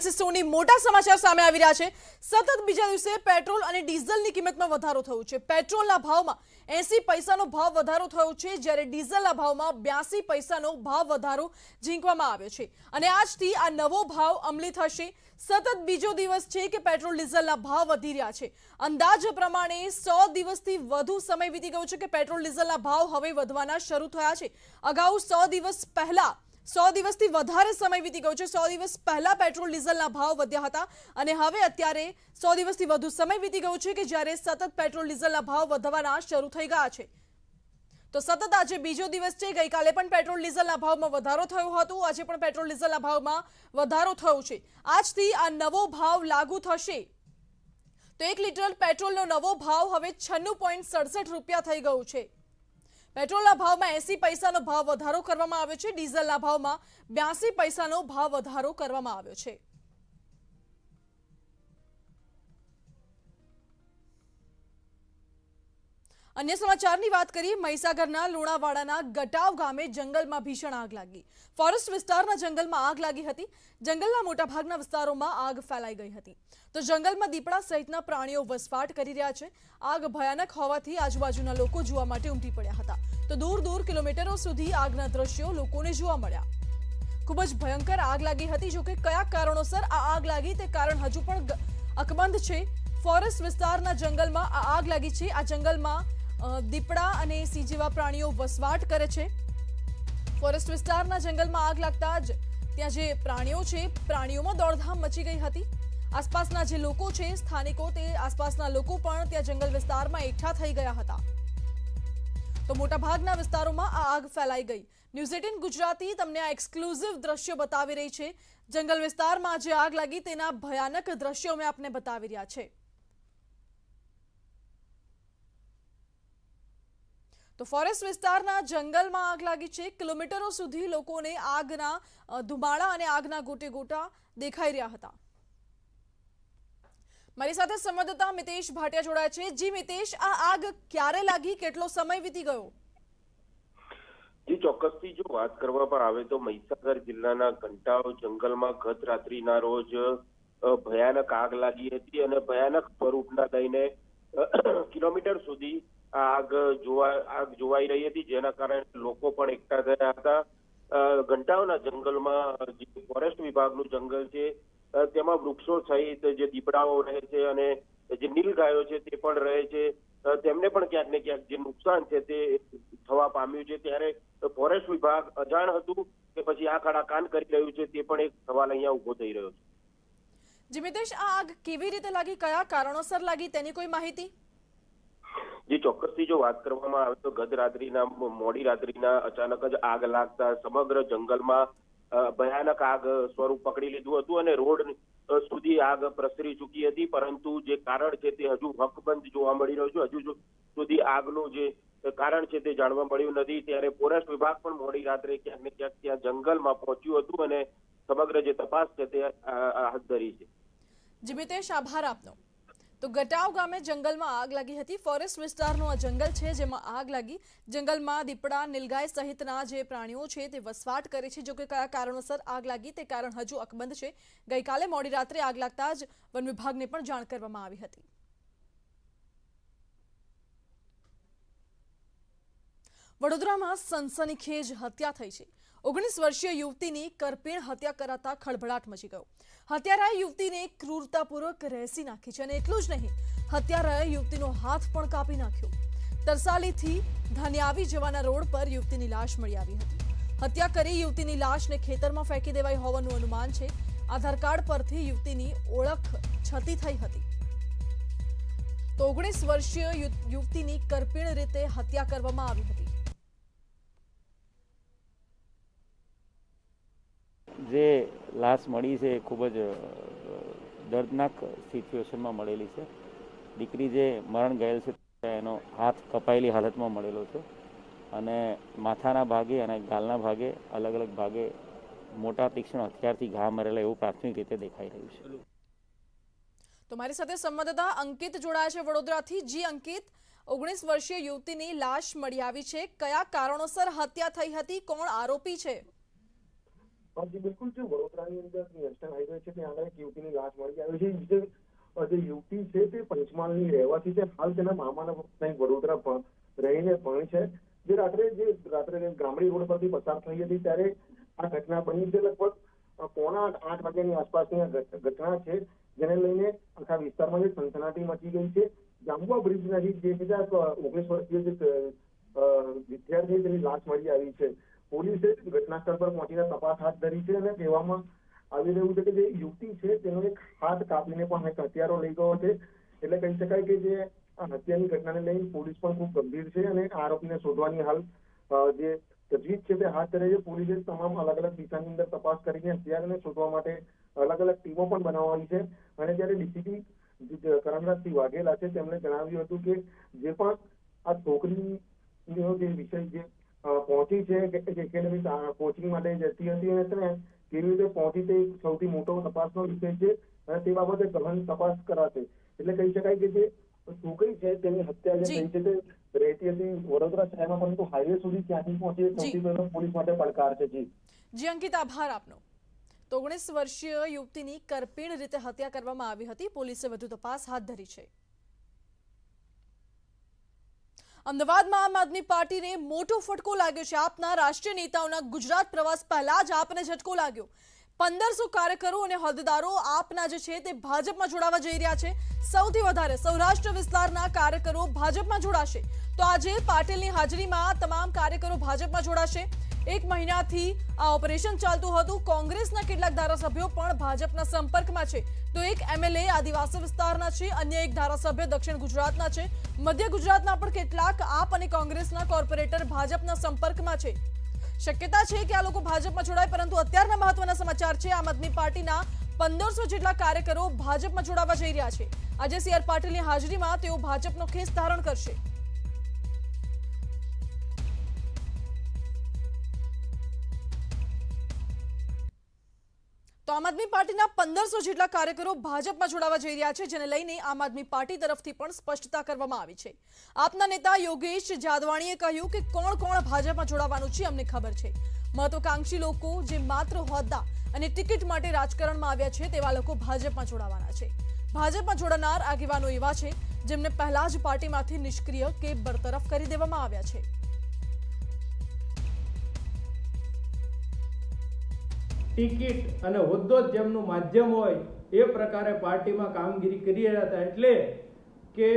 સોની મોટા સમાચાર સામે આવી રહ્યા છે। સતત બીજા દિવસે પેટ્રોલ અને ડીઝલની કિંમતમાં વધારો થયો છે। પેટ્રોલના ભાવમાં 80 પૈસાનો ભાવ વધારો થયો છે, જ્યારે ડીઝલના ભાવમાં 82 પૈસાનો ભાવ વધારો ઝીંકવામાં આવ્યો છે અને આજથી આ નવો ભાવ અમલી થશે। સતત બીજો દિવસ છે કે પેટ્રોલ ડીઝલના ભાવ વધી રહ્યા છે। અંદાજ પ્રમાણે 100 દિવસથી વધુ સમય વીતી ગયો છે કે પેટ્રોલ ડીઝલના ભાવ હવે વધવાના શરૂ થયા છે। અગાઉ 100 દિવસ પહેલા 100 દિવસથી વધારે સમય વીતી ગયો છે। 100 દિવસ પહેલા પેટ્રોલ ડીઝલના ભાવ વધ્યા હતા અને હવે અત્યારે 100 દિવસથી વધુ સમય વીતી ગયો છે કે જ્યારે સતત પેટ્રોલ ડીઝલના ભાવ વધવાના શરૂ થઈ ગયા છે। તો સતત આજે બીજો દિવસ છે। ગઈકાલે પણ પેટ્રોલ ડીઝલના ભાવમાં વધારો થયો હતો, આજે પણ પેટ્રોલ ડીઝલના ભાવમાં વધારો થયો છે। આજથી આ નવો ભાવ લાગુ થશે તો 1 લીટર પેટ્રોલનો નવો ભાવ હવે 96.67 રૂપિયા થઈ ગયો છે। પેટ્રોલના ભાવમાં 80 પૈસાનો ભાવ વધારો કરવામાં આવ્યો છે। ડીઝલના ભાવમાં 82 પૈસાનો ભાવ વધારો કરવામાં આવ્યો છે। अन्य समाचारनी बात करिए। મહીસાગરના લુણાવાડાના ગટાવ ગામે જંગલમાં ભીષણ આગ લાગી। ફોરેસ્ટ વિસ્તારના જંગલમાં આગ લાગી હતી। જંગલના મોટાભાગના વિસ્તારોમાં આગ ફેલાઈ ગઈ હતી તો જંગલમાં દીપડા સહિતના પ્રાણીઓ વસવાટ કરી રહ્યા છે। આગ ભયાનક હોવાથી આજુબાજુના લોકો જોવા માટે ઉમટી પડ્યા હતા તો દૂર દૂર કિલોમીટરો સુધી આગના દ્રશ્યો લોકોને જોવા મળ્યા। ખૂબ જ ભયંકર આગ લાગી હતી। જો કે કયા કારણોસર આ આગ લાગી તે કારણ હજુ પણ અકબંધ છે। ફોરેસ્ટ વિસ્તારના જંગલમાં આ આગ લાગી છે। આ જંગલમાં દીપડા અને સિંહ જેવા પ્રાણીઓ વસવાટ કરે છે। ફોરેસ્ટ વિસ્તારના જંગલમાં આગ લાગતા જ ત્યાં જે પ્રાણીઓ છે, પ્રાણીઓમાં દોડધામ મચી ગઈ હતી। આસપાસના જે લોકો છે, સ્થાનિકો, તે આસપાસના લોકો પણ ત્યાં જંગલ વિસ્તારમાં એકઠા થઈ ગયા હતા તો મોટાભાગના વિસ્તારોમાં આ આગ ફેલાઈ ગઈ। ન્યૂઝ 18 ગુજરાતી તમને આ એક્સક્લુઝિવ દ્રશ્યો બતાવી રહી છે। જંગલ વિસ્તારમાં જે આગ લાગી તેના ભયાનક દ્રશ્યો અમે આપને બતાવી રહ્યા છે। તો ફોરેસ્ટ વિસ્તારના જંગલમાં આગ લાગી છે। કિલોમીટરો સુધી લોકોને આગના ધુમાડા અને આગના ગોટે ગોટા દેખાઈ રહ્યા હતા। મારી સાથે સંવાદદાતા મિતેશ ભાટિયા જોડાયા છે। જી મિતેશ, આ આગ ક્યારે લાગી, કેટલો સમય વીતી ગયો? જી ચોક્કસથી જો વાત કરવામાં આવે તો મહીસાગર જિલ્લાના ઘંટાવ જંગલમાં ગત રાત્રિના રોજ ભયાનક આગ લાગી હતી અને ભયાનક સ્વરૂપના લઈને કિલોમીટર સુધી આગ જોવાઈ રહી હતી, જેના કારણે લોકો પણ એકઠા થયા હતા। ઘંટાવના જંગલમાં જે ફોરેસ્ટ વિભાગનું જંગલ છે તેમાં વૃક્ષો સહિત જે દીપડાઓ રહે છે અને જે નીલગાયો છે તે પણ રહે છે। તેમને પણ ક્યાંક ને ક્યાંક જે નુકસાન છે તે થવા પામ્યું છે। ત્યારે ફોરેસ્ટ વિભાગ અજાણ હતું કે પછી આ ખાડા કાન કરી રહ્યું છે, તે પણ એક સવાલ અહીંયા ઉભો થઈ રહ્યો છે। જી મિતેશ, આ આગ કેવી રીતે લાગી, કયા કારણોસર લાગી, તેની કોઈ માહિતી? જે ચોક્કસથી જો વાત કરવામાં આવે તો ગત રાત્રિના મોડી રાત્રિના અચાનક જ આગ લાગતા સમગ્ર જંગલમાં ભયાનક આગ સ્વરૂપ પકડી લીધું હતું અને રોડ સુધી આગ પ્રસરી ચૂકી હતી, પરંતુ જે કારણ છે તે હજુ હકબંધ જોવા મળી રહ્યું છે। હજુ સુધી આગનું જે કારણ છે તે જાણવા મળ્યું નથી। ત્યારે ફોરેસ્ટ વિભાગ પણ મોડી રાત્રે ક્યાંક ને ક્યાંક ત્યાં જંગલમાં પહોંચ્યું હતું અને સમગ્ર જે તપાસ છે તે હાથ ધરી છે। જી મિતેશ, આભાર આપનો। તો ગટાવ ગામે જંગલમાં આગ લાગી હતી। ફોરેસ્ટ વિસ્તારનું આ જંગલ છે જેમાં આગ લાગી। જંગલમાં દીપડા, નીલગાય સહિતના જે પ્રાણીઓ છે તે વસવાટ કરે છે। જો કે કયા કારણોસર આગ લાગી તે કારણ હજુ અકબંધ છે। ગઈકાલે મોડી રાત્રે આગ લાગતા જ વન વિભાગને પણ જાણ કરવામાં આવી હતી। વડોદરામાં સનસનીખેજ હત્યા થઈ છે। 19 વર્ષીય યુવતીની કરપીણ હત્યા કરાતા ખળભળાટ મચી ગયો। હત્યારાએ યુવતીને ક્રૂરતાપૂર્વક રહેસી નાખી છે અને એટલું જ નહીં, હત્યારાએ યુવતીનો હાથ પણ કાપી નાખ્યો। તરસાલીથી ધાનિયાવી જવાના રોડ પર યુવતીની લાશ મળી આવી હતી। હત્યા કરી યુવતીની લાશને ખેતરમાં ફેંકી દેવાઈ હોવાનું અનુમાન છે। આધાર કાર્ડ પરથી યુવતીની ઓળખ છતી થઈ હતી। તો 19 વર્ષીય યુવતીની કરપીણ રીતે હત્યા કરવામાં આવી હતી। જે લાશ મળી છે એ ખૂબ જ દર્દનાક સિચ્યુએશનમાં મળેલી છે। દીકરી જે મરણ ગયેલ છે એનો હાથ કપાયેલી હાલતમાં મળેલો છે અને માથાના ભાગે અને ગાલના ભાગે અલગ અલગ ભાગે મોટા તીક્ષ્ણ હથિયારથી ઘા મરેલા એવું પ્રાથમિક રીતે દેખાઈ રહ્યું છે। તો મારી સાથે સંવાદદાતા અંકિત જોડાયા છે વડોદરાથી। જી અંકિત, 19 વર્ષીય યુવતીની લાશ મળી આવી છે, કયા કારણોસર હત્યા થઈ હતી, કોણ આરોપી છે? जी बिल्कुल जो वडोदरा વિસ્તારની અંદર નેશનલ હાઈવે છે ત્યાં આગળ એક યુવતીની લાશ મળી આવી છે. જે યુવતી છે તે પંચમહાલની રહેવાસી છે. હાલ તેના મામાના ત્યાં વડોદરા રહીને ભણે છે. જે રાત્રે ગામડી રોડ પરથી પસાર થઈ હતી ત્યારે આ ઘટના બની છે. લગભગ 7:45 વાગ્યાની આસપાસની ઘટના છે, જેને લઈને આખા વિસ્તારમાં સનસનાટી મચી ગઈ છે. જાંબુઆ બ્રિજ નજીક જે 19 વર્ષીય વિદ્યાર્થી તેની લાશ મળી આવી છે. પોલીસે ઘટના સ્થળ પર પહોંચીને તપાસ હાથ ધરી છે અને કહેવામાં આવી રહ્યું છે કે જે યુવતી છે તેનો એક હાથ કાપીને પણ એક હથિયારો લઈ ગયો છે. એટલે કહી શકાય કે જે આ હત્યાની ઘટનાને લઈને પોલીસ પણ ખૂબ ગંભીર છે અને આરોપીને શોધવાની હાલ જે તજવીજ છે તે હાથ ધરે છે. પોલીસે તમામ અલગ અલગ દિશાની અંદર તપાસ કરીને હત્યારાને શોધવા માટે અલગ અલગ ટીમો પણ બનાવવાની છે. અને જ્યારે ડીસીપી કરણરાજસિંહ વાઘેલા છે તેમણે જણાવ્યું હતું કે જે પણ આ છોકરીનો જે વિષય જે પહોંચી છે કે એકેડેમિક કોચિંગ માટે જતી હતી અને તેને કેવી રીતે પહોંચી તે સૌથી મોટો તપાસનો વિષય છે અને તે બાબતે ગહન તપાસ કરાશે. એટલે કહી શકાય કે જે છોકરી છે તેની હત્યા જે થઈ છે તે રહેતી હતી વડોદરા શહેરમાં, પરંતુ હાઈવે સુધી ક્યાંથી પહોંચી સૌથી પહેલો પોલીસ માટે પડકાર છે. જી અંકિત, આભાર આપનો. 19 વર્ષીય યુવતીની કરપીણ રીતે હત્યા કરવામાં આવી હતી. પોલીસે વધુ તપાસ હાથ ધરી છે. અમદાવાદમાં આમ આદમી પાર્ટીને મોટો ફટકો લાગ્યો છે. આપના રાષ્ટ્રીય નેતાઓના ગુજરાત પ્રવાસ પહેલા જ આપને ઝટકો લાગ્યો. 1500 કાર્યકરો અને હોદ્દેદારો આપના જે છે તે ભાજપમાં જોડાવા જઈ રહ્યા છે. સૌથી વધારે સૌરાષ્ટ્ર વિસ્તારના કાર્યકરો ભાજપમાં જોડાશે. તો આજે પાટીલની હાજરીમાં તમામ કાર્યકરો ભાજપમાં જોડાશે. 1 મહિનાથી આ ઓપરેશન ચાલતું હતું. કોંગ્રેસના કેટલાક ધારાસભ્યો પણ ભાજપના સંપર્કમાં છે. તો એક એમએલએ આદિવાસી વિસ્તારના છે, અન્ય એક ધારાસભ્ય દક્ષિણ ગુજરાતના છે, મધ્ય ગુજરાતના પણ કેટલાક આપ અને કોંગ્રેસના કોર્પોરેટર ભાજપના સંપર્કમાં છે. શક્યતા છે કે આ લોકો ભાજપમાં જોડાય, પરંતુ અત્યારના મહત્વના સમાચાર છે આમ આદમી પાર્ટીના 1500 જેટલા કાર્યકરો ભાજપમાં જોડાવા જઈ રહ્યા છે. આજે સી.આર. પાટીલની હાજરીમાં તેઓ ભાજપનો ખેસ ધારણ કરશે. તો આમ આદમી પાર્ટીના 1500 જેટલા કાર્યકરો ભાજપમાં જોડાવા જઈ રહ્યા છે, જેને લઈને આમ આદમી પાર્ટી તરફથી પણ સ્પષ્ટતા કરવામાં આવી છે. આપના નેતા યોગેશ જાદવાણીએ કહ્યું કે કોણ ભાજપમાં જોડાવાનું છે અમને ખબર છે. મહત્વાકાંક્ષી લોકો જે માત્ર હોદ્દા અને ટિકિટ માટે રાજકારણમાં આવ્યા છે તેવા લોકો ભાજપમાં જોડાવાના છે. ભાજપમાં જોડાનાર આગેવાનો એવા છે જેમને પહેલા જ પાર્ટીમાંથી નિષ્ક્રિય કે બરતરફ કરી દેવામાં આવ્યા છે. ટિકિટ અને હોદ્દો જેમનું માધ્યમ હોય એ પ્રકારે પાર્ટીમાં કામગીરી કરી રહ્યા હતા. એટલે કે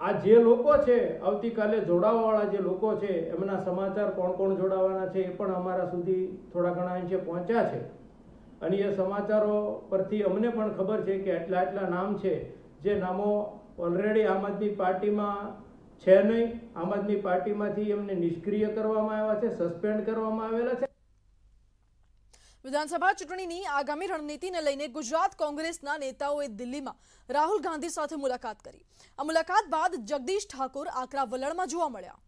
આ જે લોકો છે આવતીકાલે જોડાવાવાળા જે લોકો છે એમના સમાચાર કોણ જોડાવાના છે એ પણ અમારા સુધી થોડા ઘણા અંશે પહોંચ્યા છે. અને એ સમાચારો પરથી અમને પણ ખબર છે કે આટલા નામ છે જે નામો ઓલરેડી આમ આદમી પાર્ટીમાં છે નહીં. આમ આદમી પાર્ટીમાંથી એમને નિષ્ક્રિય કરવામાં આવ્યા છે, સસ્પેન્ડ કરવામાં આવેલા છે. વિધાનસભા ચૂંટણીની આગામી રણનીતિને લઈને ગુજરાત કોંગ્રેસના નેતાઓએ દિલ્હીમાં રાહુલ ગાંધી સાથે મુલાકાત કરી. આ મુલાકાત બાદ જગદીશ ઠાકોર આકરા વલણમાં જોવા મળ્યા.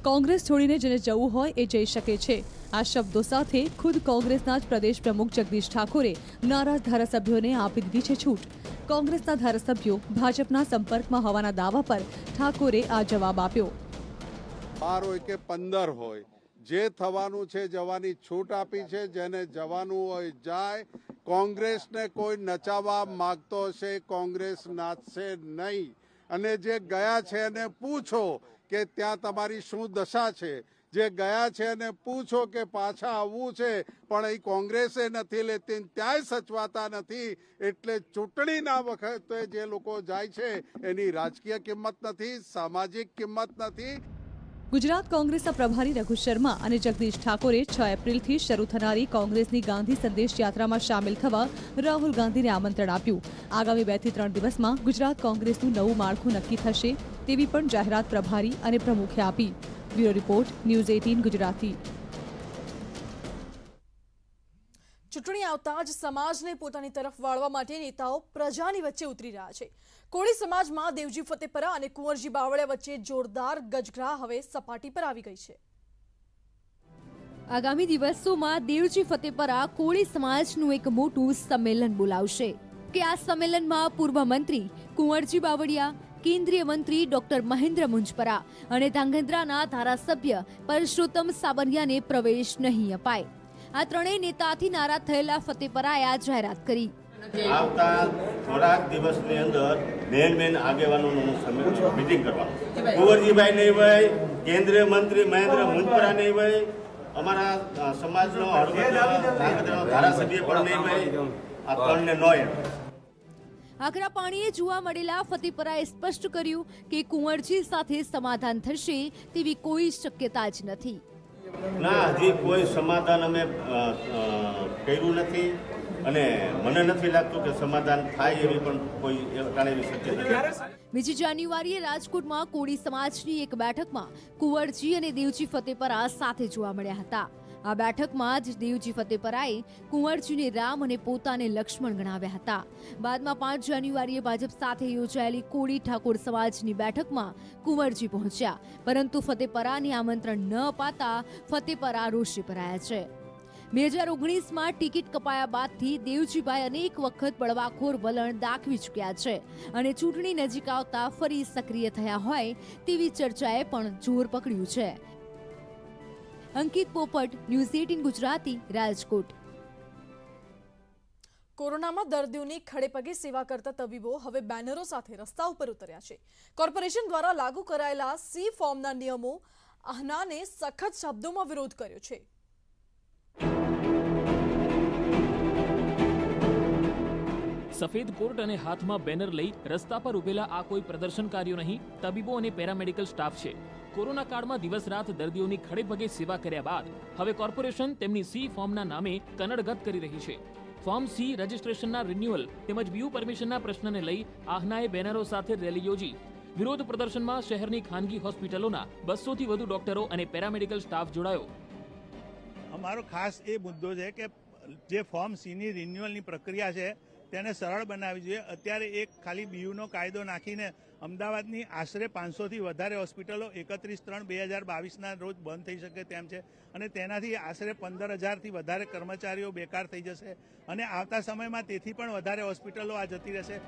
કોંગ્રેસ છોડીને જેને જવું હોય એ જઈ શકે છે. આ શબ્દો સાથે ખુદ કોંગ્રેસના જ પ્રદેશ પ્રમુખ જગદીશ ઠાકોરે નારાજ ધારાસભ્યોને આપી દીધી છે છૂટ. કોંગ્રેસના ધારાસભ્યો ભાજપના સંપર્કમાં હોવાના દાવા પર ઠાકોરે આ જવાબ આપ્યો. 12 હોય કે 15 હોય, જે થવાનું છે જવાની છૂટ આપી છે. જેને જવાનું હોય જાય. કોંગ્રેસને કોઈ નચાવવા માંગતો છે, કોંગ્રેસ નાચશે નહીં. અને જે ગયા છે એને પૂછો કે ત્યાં તમારી શું દશા છે. જે ગયા છે એને પૂછો કે પાછા આવવું છે, પણ એ કોંગ્રેસે નથી લેતી, ત્યાંય સચવાતા નથી. એટલે ચૂંટણીના વખતે જે લોકો જાય છે એની રાજકીય કિંમત નથી, સામાજિક કિંમત નથી. ગુજરાત કોંગ્રેસના પ્રભારી રઘુ શર્મા અને જગદીશ ઠાકોરે 6 એપ્રિલથી શરૂ થનારી કોંગ્રેસની ગાંધી સંદેશ યાત્રામાં સામેલ થવા રાહુલ ગાંધીને આમંત્રણ આપ્યું. આગામી 2 થી 3 દિવસમાં ગુજરાત કોંગ્રેસનું નવું માળખું નક્કી થશે તેવી પણ જાહેરાત પ્રભારી અને પ્રમુખે આપી. Bureau report, news 18 Gujarati. ચૂંટણી આવતા જ સમાજને પોતાની તરફ વાળવા માટે નેતાઓ પ્રજાની વચ્ચે ઉતરી રહ્યા છે. કોળી સમાજમાં દેવજી ફતેપરા અને કુંવરજી બાવળિયા વચ્ચે જોરદાર ગજગ્રાહ હવે સપાટી પર આવી ગઈ છે. આગામી દિવસોમાં દેવજી ફતેપરા કોળી સમાજનું એક મોટું સંમેલન બોલાવશે કે આ સંમેલનમાં પૂર્વ મંત્રી કુંવરજી બાવળિયા, કેન્દ્રીય મંત્રી ડોક્ટર મહેન્દ્ર મુંજપરા અને ધાંગધ્રાના ધારાસભ્ય પરસોત્તમ સાબરિયાને પ્રવેશ નહીં અપાય. આ ત્રણેય નેતાથી નારાજ થયેલા ફતેપરાએ આ જાહેરાત કરી. આવતા થોડાક દિવસની અંદર મેન આગેવાનોનું મિટિંગ કરવાનું. કુંવરજીભાઈ નહીં હોય, કેન્દ્રીય મંત્રી મહેન્દ્ર મુંજપરા નહીં હોય, અમારા સમાજનો ધારાસભ્ય પણ નહીં હોય. આ ત્રણને નો એમ. આકરા પાણીએ જોવા મળેલા ફતેપરાએ સ્પષ્ટ કર્યું કે કુંવરજી સાથે સમાધાન થશે તેવી કોઈ શક્યતા જ નથી. ના, હજી કોઈ સમાધાન અમે કર્યું નથી અને મને નથી લાગતું કે સમાધાન થાય એવી પણ કોઈ એવી શક્યતા નથી. બીજી જાન્યુઆરીએ રાજકોટમાં કોળી સમાજની એક બેઠકમાં કુંવરજી અને દેવજી ફતેપરા સાથે જોવા મળ્યા હતા. આ બેઠકમાં જ દેવજી ફતેપરાએ કુંવરજીને રામ અને પોતાને લક્ષ્મણ ગણાવ્યા હતા. બાદમાં 5 જાન્યુઆરીએ ભાજપ સાથે યોજાયેલી કોળી ઠાકોર સમાજની બેઠકમાં કુંવરજી પહોંચ્યા, પરંતુ ફતેપરાને આમંત્રણ ન અપાતા ફતેપરા રોષે ભરાયા છે. 2019માં ટિકિટ કપાયા બાદથી દેવજીભાઈ અનેક વખત બળવાખોર વલણ દાખવી ચૂક્યા છે અને ચૂંટણી નજીક આવતા ફરી સક્રિય થયા હોય તેવી ચર્ચાએ પણ જોર પકડ્યું છે. અંકિત પોપટ, ન્યૂઝ 18 ગુજરાતી, રાજકોટ. કોરોનામાં દર્દીઓની ખડેપગે સેવા કરતા તબીબો હવે બેનરો સાથે રસ્તા ઉપર ઉતર્યા છે. કોર્પોરેશન દ્વારા લાગુ કરાયેલા સી ફોર્મના નિયમો આહનાને સખત શબ્દોમાં વિરોધ કર્યો છે. સફેદ કોટ અને હાથમાં બેનર લઈ રસ્તા પર ઉભેલા આ કોઈ પ્રદર્શનકારીઓ નહીં, તબીબો અને પેરામેડિકલ સ્ટાફ છે. કોરોના કાળમાં દિવસ રાત દર્દીઓની ખડેપગે સેવા કર્યા બાદ હવે કોર્પોરેશન તેમની સી ફોર્મના નામે કનડગત કરી રહી છે. ફોર્મ સી રજીસ્ટ્રેશનના રિન્યુઅલ તેમજ બીયુ પરમિશનના પ્રશ્નને લઈ આહનાએ બેનરો સાથે રેલી યોજી. વિરોધ પ્રદર્શનમાં શહેરની ખાનગી હોસ્પિટલોના 200થી વધુ ડોક્ટરો અને પેરામેડિકલ સ્ટાફ જોડાયો. અમારો ખાસ એ મુદ્દો છે કે જે ફોર્મ સીની રિન્યુઅલની પ્રક્રિયા છે તેને સરળ બનાવવી જોઈએ. અત્યારે એક ખાલી બીયુનો કાયદો નાખીને અમદાવાદની આશરે 500થી વધારે હોસ્પિટલો 31/3/2022ના રોજ બંધ થઈ શકે તેમ છે અને તેનાથી આશરે 15,000થી વધારે કર્મચારીઓ બેકાર થઈ જશે અને આવતા સમયમાં તેથી પણ વધારે હોસ્પિટલો આ જતી રહેશે.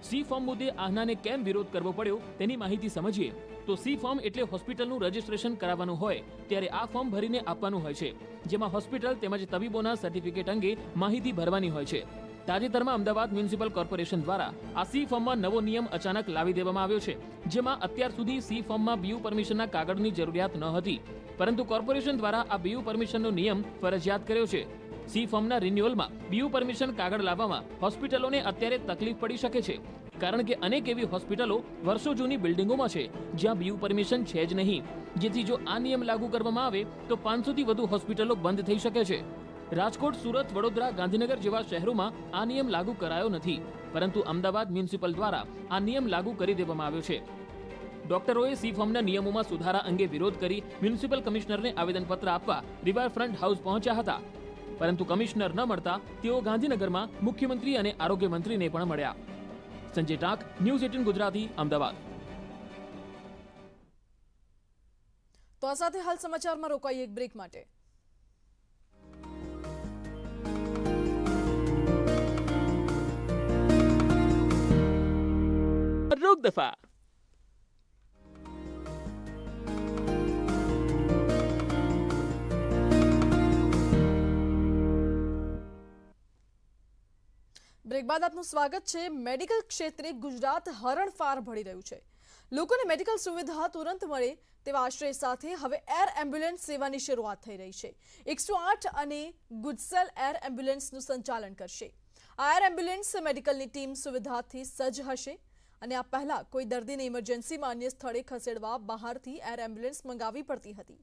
સી ફોર્મ મુદ્દે આહનાને કેમ વિરોધ કરવો પડ્યો તેની માહિતી સમજીએ તો સી ફોર્મ એટલે હોસ્પિટલનું રજીસ્ટ્રેશન કરાવવાનું હોય ત્યારે આ ફોર્મ ભરીને આપવાનું હોય છે, જેમાં હોસ્પિટલ તેમજ તબીબોના સર્ટિફિકેટ અંગે માહિતી ભરવાની હોય છે. તાજેતરમાં અમદાવાદ મ્યુનિસિપલ કોર્પોરેશન દ્વારા આ સી ફોર્મમાં નવો નિયમ અચાનક લાવી દેવામાં આવ્યો છે, જેમાં અત્યાર સુધી સી ફોર્મમાં બીયુ પરમિશનના કાગળની જરૂરિયાત ન હતી, પરંતુ કોર્પોરેશન દ્વારા આ બીયુ પરમિશનનો નિયમ ફરજિયાત કર્યો છે. સી ફોર્મના રિન્યુઅલમાં બીયુ પરમિશન કાગળ લાવવામાં હોસ્પિટલોને અત્યારે તકલીફ પડી શકે છે, કારણ કે અનેક એવી હોસ્પિટલો વર્ષો જૂની બિલ્ડિંગોમાં છે જ્યાં બીયુ પરમિશન છે જ નહીં, જેથી જો આ નિયમ લાગુ કરવામાં આવે તો 500થી વધુ હોસ્પિટલો બંધ થઈ શકે છે. રાજકોટ, સુરત, વડોદરા, ગાંધીનગર જેવા શહેરોમાં આ નિયમ લાગુ કરાયો નથી, પરંતુ અમદાવાદ મ્યુનિસિપલ દ્વારા આ નિયમ લાગુ કરી દેવામાં આવ્યો છે. ડોક્ટરોએ સી ફોર્મના નિયમોમાં સુધારા અંગે વિરોધ કરી મ્યુનિસિપલ કમિશનરને આવેદનપત્ર આપવા રિવરફ્રન્ટ હાઉસ પહોંચ્યા હતા, પરંતુ કમિશનર ન મળતા તેઓ ગાંધીનગરમાં મુખ્યમંત્રી અને આરોગ્ય મંત્રીને પણ મળ્યા. સંજય ટાંક, ન્યૂઝ 18 ગુજરાતી, અમદાવાદ. તો આ સાથે હાલ સમાચારમાં રોકાઈએ એક બ્રેક માટે. રોક દફા. બ્રેક બાદ આપનું સ્વાગત છે. મેડિકલ ક્ષેત્રે ગુજરાત હરણફાળ ભળી રહ્યું છે. લોકોને મેડિકલ સુવિધા તુરંત મળે તેવા આશ્રય સાથે હવે એર એમ્બ્યુલન્સ સેવાની શરૂઆત થઈ રહી છે. 108 અને ગુડસેલ એર એમ્બ્યુલન્સનું સંચાલન કરશે. આ એર એમ્બ્યુલન્સ મેડિકલની ટીમ સુવિધાથી સજ્જ હશે અને આ પહેલા કોઈ દર્દીને ઇમરજન્સીમાં અન્ય સ્થળે ખસેડવા બહારથી એર એમ્બ્યુલન્સ મંગાવવી પડતી હતી.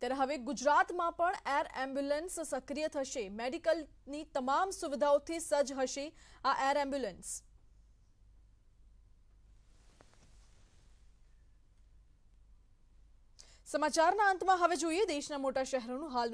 ત્યારે હવે ગુજરાતમાં પણ એર એમ્બ્યુલન્સ સક્રિય થશે. મેડિકલની તમામ સુવિધાઓથી સજ્જ હશે આ એર એમ્બ્યુલન્સ. સમાચારના અંતમાં હવે જોઈએ દેશના મોટા શહેરોનું હાલનું